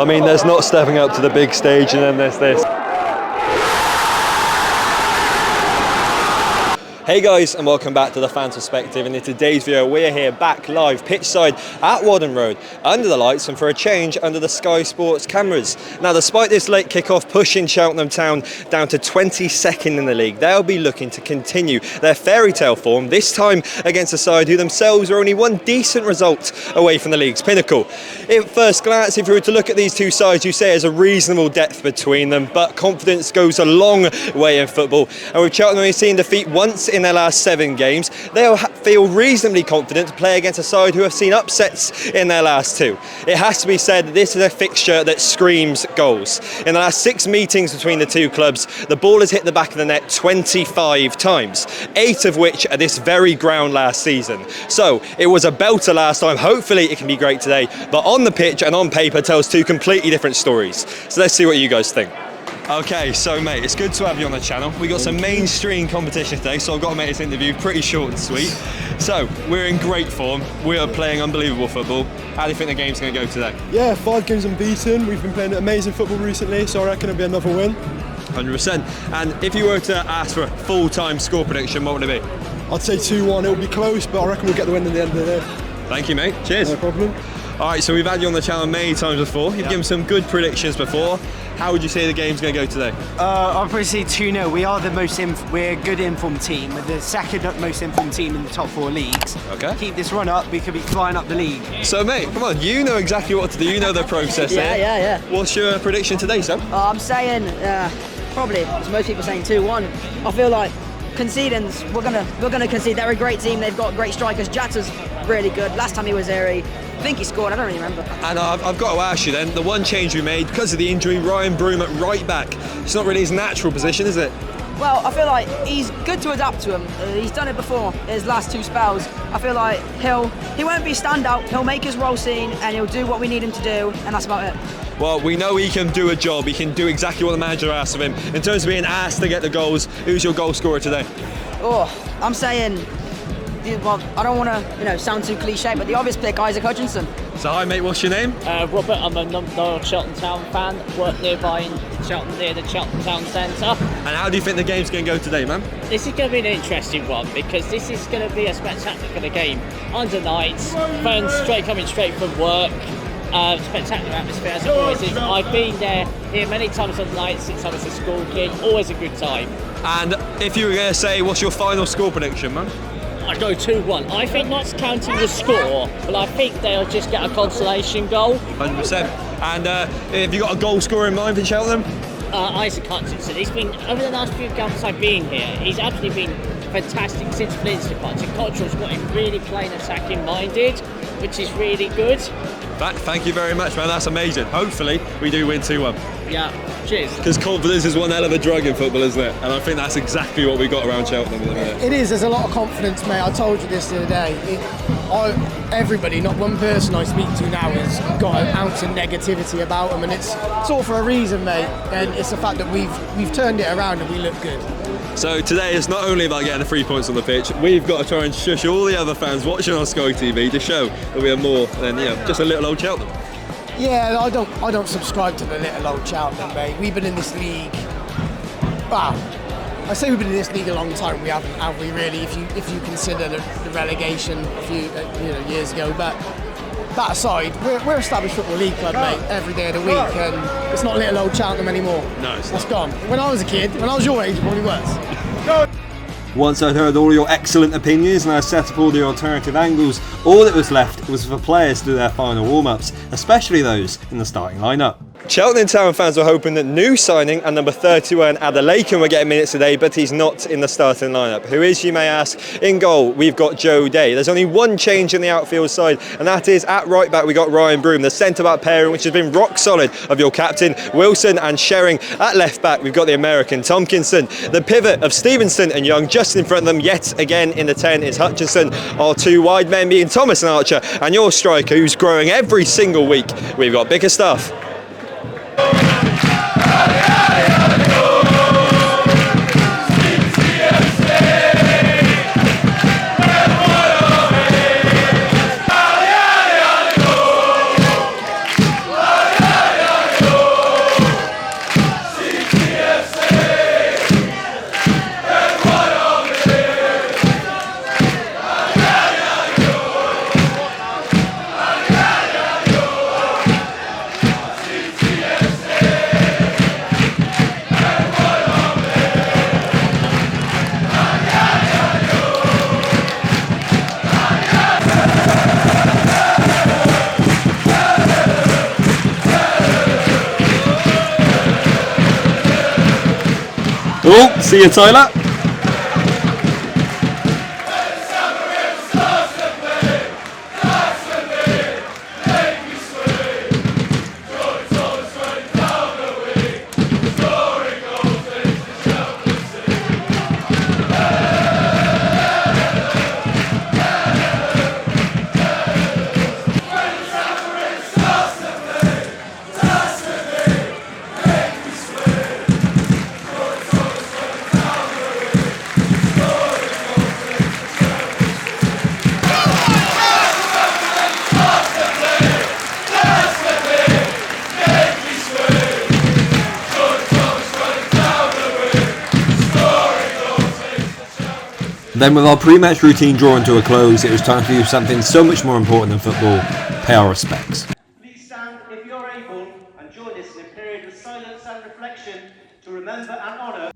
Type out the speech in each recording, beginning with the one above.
I mean, there's not stepping up to the big stage, and then there's this. Hey guys, and welcome back to the Fan Perspective, and in today's video we're here back live pitchside at Whaddon Road under the lights and for a change under the Sky Sports cameras. Now despite this late kickoff pushing Cheltenham Town down to 22nd in the league, they'll be looking to continue their fairy tale form, this time against a side who themselves are only one decent result away from the league's pinnacle. At first glance, if you were to look at these two sides, you say there's a reasonable depth between them, but confidence goes a long way in football, and with Cheltenham only seen defeat once in their last 7 games, they'll feel reasonably confident to play against a side who have seen upsets in their last 2. It has to be said that this is a fixture that screams goals. In the last 6 meetings between the two clubs, the ball has hit the back of the net 25 times, 8 of which at this very ground last season. So it was a belter last time, hopefully it can be great today, but on the pitch and on paper tells 2 completely different stories. So let's see what you guys think. Okay, so mate, it's good to have you on the channel. We got some mainstream competition today, so I've got to make this interview pretty short and sweet. So, we're in great form. We are playing unbelievable football. How do you think the game's going to go today? Yeah, 5 games unbeaten. We've been playing amazing football recently, so I reckon it'll be another win. 100%. And if you were to ask for a full-time score prediction, what would it be? I'd say 2-1. It'll be close, but I reckon we'll get the win at the end of the day. Thank you, mate. Cheers. No problem. All right, so we've had you on the channel many times before. You've given some good predictions before. How would you say the game's going to go today? I'll probably say 2-0. We are we're a good informed team. We're the second most informed team in the top 4 leagues. Okay. Keep this run up, we could be flying up the league. So mate, come on, you know exactly what to do. You know the process here. Yeah. What's your prediction today, Sam? I'm saying probably, as most people are saying, 2-1. I feel like conceding, we're gonna concede. They're a great team. They've got great strikers. Jatta's really good. Last time he was here, I think he scored, I don't really remember. And I've got to ask you then, the one change we made, because of the injury, Ryan Broom at right back, it's not really his natural position, is it? Well, I feel like he's good to adapt to him. He's done it before, his last 2 spells. I feel like he won't be a standout, he'll make his role seen, and he'll do what we need him to do, and that's about it. Well, we know he can do a job, he can do exactly what the manager asks of him. In terms of being asked to get the goals, who's your goal scorer today? Oh, I'm saying, well, I don't want to sound too cliche, but the obvious pick, Isaac Hutchinson. So hi mate, what's your name? Robert, I'm a loyal Cheltenham Town fan, work nearby in Cheltenham, near the Cheltenham Town Centre. And how do you think the game's going to go today, man? This is going to be an interesting one because this is going to be a spectacular game. Under nights, fans coming straight from work, spectacular atmosphere as it always is. I've been here many times on nights since I was a school kid, always a good time. And if you were going to say, what's your final score prediction, man? I go 2-1. I think not counting the score, but I think they'll just get a consolation goal. 100%. And have you got a goal scorer in mind for Cheltenham? Isaac Hutchinson. He's been, over the last few games I've been here, he's actually been fantastic since Flint's departure. Cotterill's got him really playing attacking minded, which is really good. Thank you very much, man. That's amazing. Hopefully, we do win 2-1. Yeah, cheers. Because confidence is one hell of a drug in football, isn't it? And I think that's exactly what we got around Cheltenham at the minute. It is. There's a lot of confidence, mate. I told you this the other day. Everybody, not one person I speak to now, has got an ounce of negativity about them, and it's all for a reason, mate. And it's the fact that we've turned it around and we look good. So today it's not only about getting the 3 points on the pitch, we've got to try and shush all the other fans watching on Sky TV to show that we are more than just a little old Cheltenham. Yeah, I don't subscribe to the little old Cheltenham, mate. We've been in this league. Wow, I say we've been in this league a long time. We haven't, have we really? If you consider the relegation a few years ago, but that aside, we're established football league club, mate. Every day of the week, and it's not little old Cheltenham anymore. No, it's that's gone. When I was a kid, when I was your age, it probably was. Once I'd heard all your excellent opinions and I set up all the alternative angles, all that was left was for players to do their final warm-ups, especially those in the starting lineup. Cheltenham Town fans were hoping that new signing and number 31 Adelakan would get minutes today, but he's not in the starting lineup. Who is, you may ask? In goal, we've got Joe Day. There's only one change in the outfield side, and that is at right back we got Ryan Broom, the centre-back pairing, which has been rock solid of your captain Wilson and Shering. At left back we've got the American Tompkinson. The pivot of Stevenson and Young just in front of them yet again in the 10 is Hutchinson. Our 2 wide men being Thomas and Archer, and your striker who's growing every single week. We've got bigger stuff. Oh, see you, Tyler. Then with our pre-match routine drawing to a close, it was time to do something so much more important than football: pay our respects. Please stand if you're able and join us in a period of silence and reflection to remember and honour.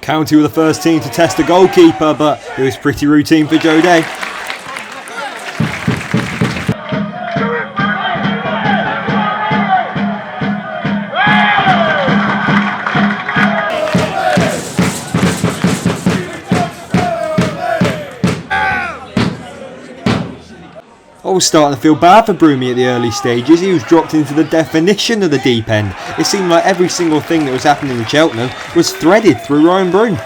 County were the first team to test the goalkeeper, but it was pretty routine for Joe Day. I was starting to feel bad for Broomy at the early stages. He was dropped into the definition of the deep end. It seemed like every single thing that was happening in Cheltenham was threaded through Ryan Broom.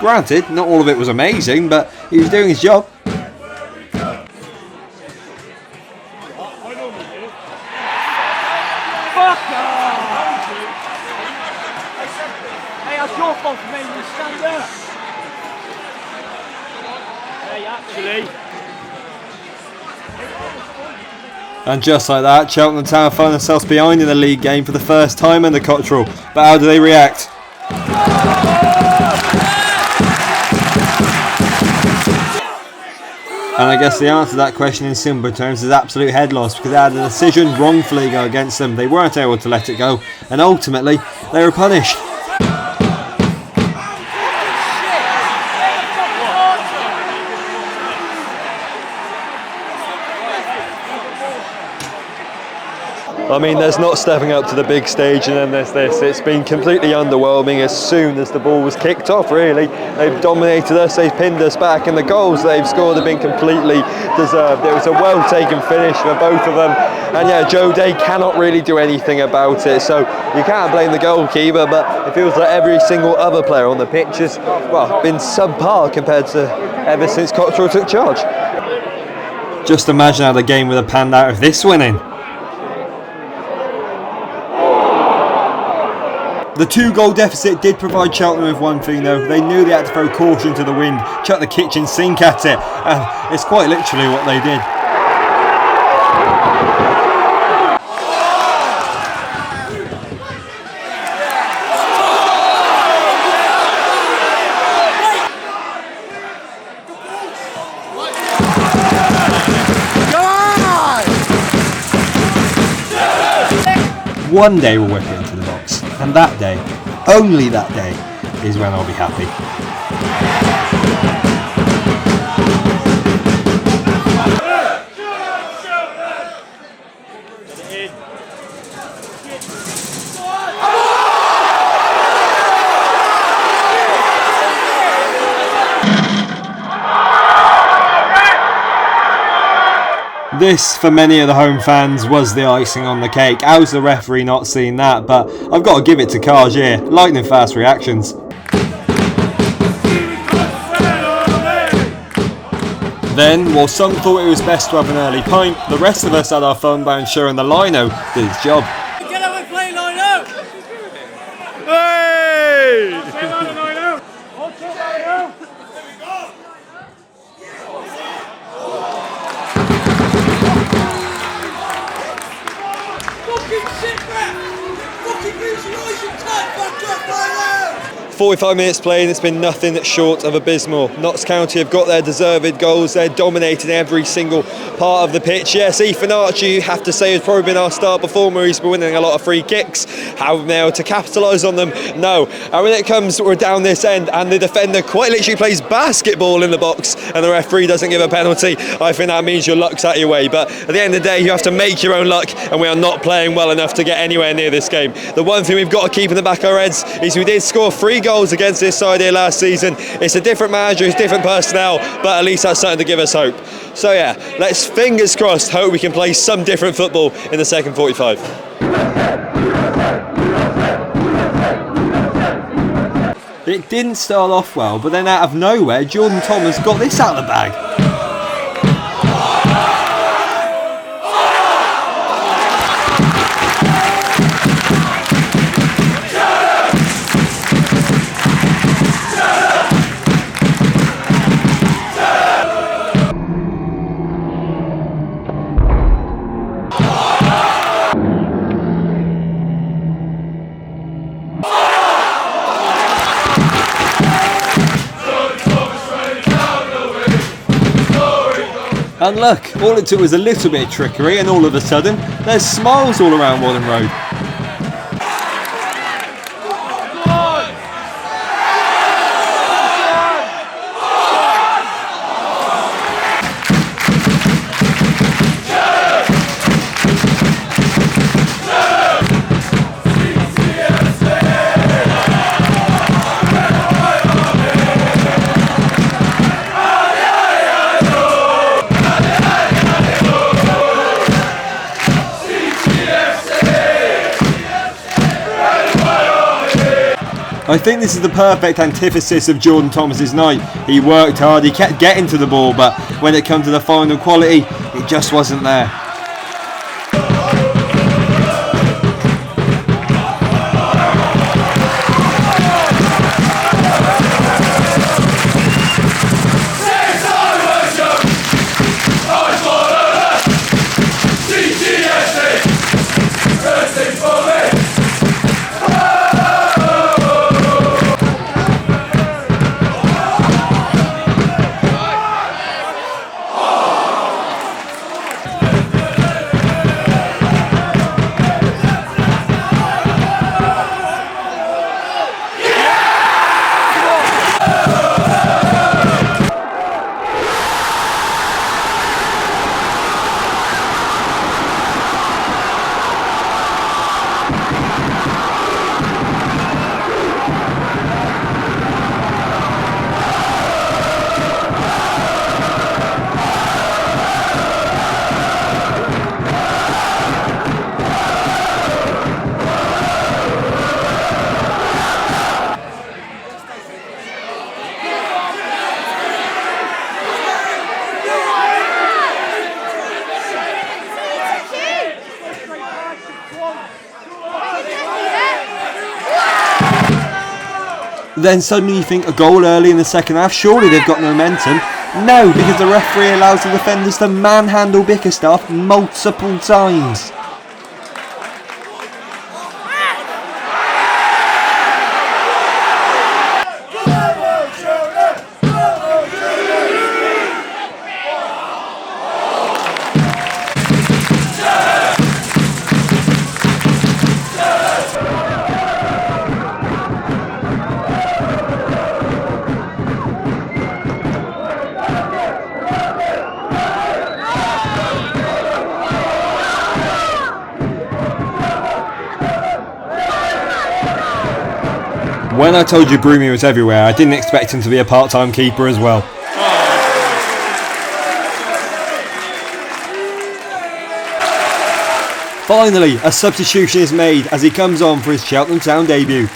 Granted, not all of it was amazing, but he was doing his job. Hey, that's your fault for making me stand up. Hey, actually. And just like that, Cheltenham Town find themselves behind in the league game for the first time under Cotterill. But how do they react? And I guess the answer to that question in simple terms is absolute head loss, because they had a decision wrongfully go against them. They weren't able to let it go, and ultimately they were punished. I mean, there's not stepping up to the big stage and then there's this. It's been completely underwhelming as soon as the ball was kicked off, really. They've dominated us, they've pinned us back, and the goals they've scored have been completely deserved. It was a well-taken finish for both of them. And yeah, Joe Day cannot really do anything about it, so you can't blame the goalkeeper, but it feels like every single other player on the pitch has, well, been subpar compared to ever since Cotterill took charge. Just imagine how the game would have panned out if this went in. The 2-goal deficit did provide Cheltenham with one thing though. They knew they had to throw caution to the wind, chuck the kitchen sink at it, and it's quite literally what they did. One day we'll whip it into the box, and that day, only that day, is when I'll be happy. This, for many of the home fans, was the icing on the cake. How's the referee not seen that? But I've got to give it to Carge here. Lightning fast reactions. Then, while some thought it was best to have an early pint, the rest of us had our fun by ensuring the lino did its job. ...45 minutes playing, it's been nothing short of abysmal. Notts County have got their deserved goals, they're dominating every single part of the pitch. Yes, Ethan Archie, you have to say, has probably been our star performer. He's been winning a lot of free kicks. Have we been able to capitalise on them? No. And when it comes, we're down this end and the defender quite literally plays basketball in the box and the referee doesn't give a penalty, I think that means your luck's out your way. But at the end of the day, you have to make your own luck, and we are not playing well enough to get anywhere near this game. The one thing we've got to keep in the back of our heads is we did score 3 goals against this side here last season. It's a different manager, it's different personnel, but at least that's something to give us hope. So yeah, let's fingers crossed hope we can play some different football in the second 45. It didn't start off well, but then out of nowhere, Jordan Thomas got this out of the bag. And look, all it took was a little bit of trickery and all of a sudden, there's smiles all around Wharton Road. I think this is the perfect antithesis of Jordan Thomas's night. He worked hard, he kept getting to the ball, but when it comes to the final quality, it just wasn't there. Then suddenly you think a goal early in the second half, surely they've got momentum. No, because the referee allows the defenders to manhandle Bickerstaff multiple times. When I told you Broomy was everywhere, I didn't expect him to be a part-time keeper as well. Finally, a substitution is made as he comes on for his Cheltenham Town debut.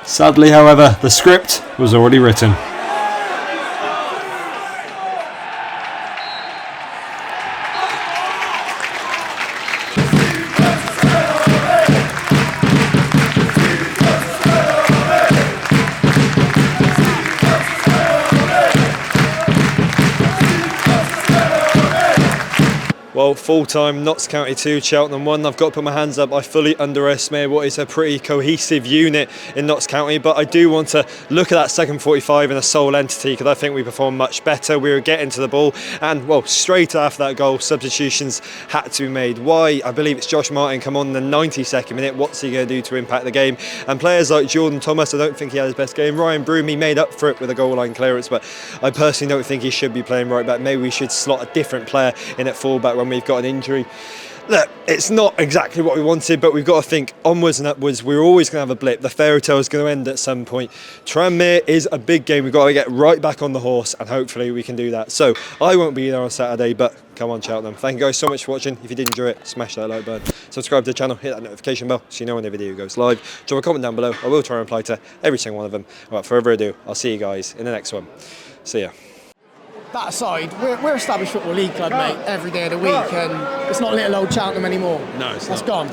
Sadly, however, the script was already written. Well, full-time, Notts County 2, Cheltenham 1. I've got to put my hands up. I fully underestimate what is a pretty cohesive unit in Notts County, but I do want to look at that second 45 in a sole entity because I think we performed much better. We were getting to the ball, and well, straight after that goal, substitutions had to be made. Why? I believe it's Josh Martin come on in the 92nd minute. What's he going to do to impact the game? And players like Jordan Thomas, I don't think he had his best game. Ryan Broom, he made up for it with a goal line clearance, but I personally don't think he should be playing right back. Maybe we should slot a different player in at full-back when we've got an injury. Look, it's not exactly what we wanted, but we've got to think onwards and upwards. We're always going to have a blip. The fairy tale is going to end at some point. Tranmere is a big game. We've got to get right back on the horse, and hopefully we can do that. So I won't be there on Saturday, but come on, Cheltenham. Thank you guys so much for watching. If you did enjoy it, smash that like button. Subscribe to the channel, hit that notification bell so you know when the video goes live. Drop a comment down below. I will try and reply to every single one of them. Without further ado, I'll see you guys in the next one. See ya. That aside, we're established football league club, mate, every day of the week, and it's not little old Cheltenham anymore. No, it's That's not. gone.